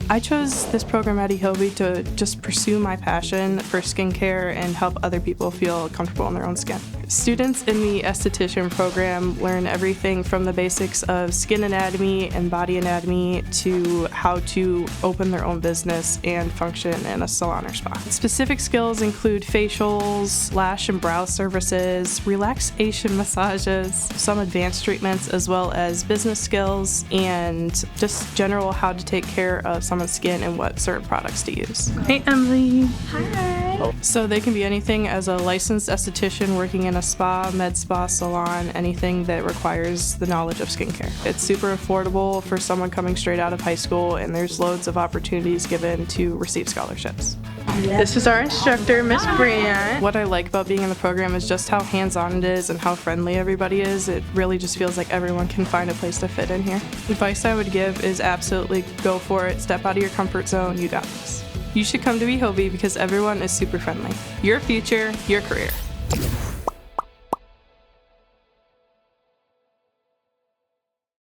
I chose this program at EHOVE to just pursue my passion for skincare and help other people feel comfortable in their own skin. Students in the Esthetician program learn everything from the basics of skin anatomy and body anatomy to how to open their own business and function in a salon or spa. Specific skills include facials, lash and brow services, relaxation massages, some advanced treatments, as well as business skills and just general how to take care of someone's skin and what certain products to use. Hey Emily! Hi! So they can be anything as a licensed esthetician working in a spa, med spa, salon, anything that requires the knowledge of skincare. It's super affordable for someone coming straight out of high school, and there's loads of opportunities given to receive scholarships. This is our instructor, Miss Brianne. What I like about being in the program is just how hands-on it is and how friendly everybody is. It really just feels like everyone can find a place to fit in here. Advice I would give is absolutely go for it. Step out of your comfort zone. You got this. You should come to EHOVE because everyone is super friendly. Your future, your career.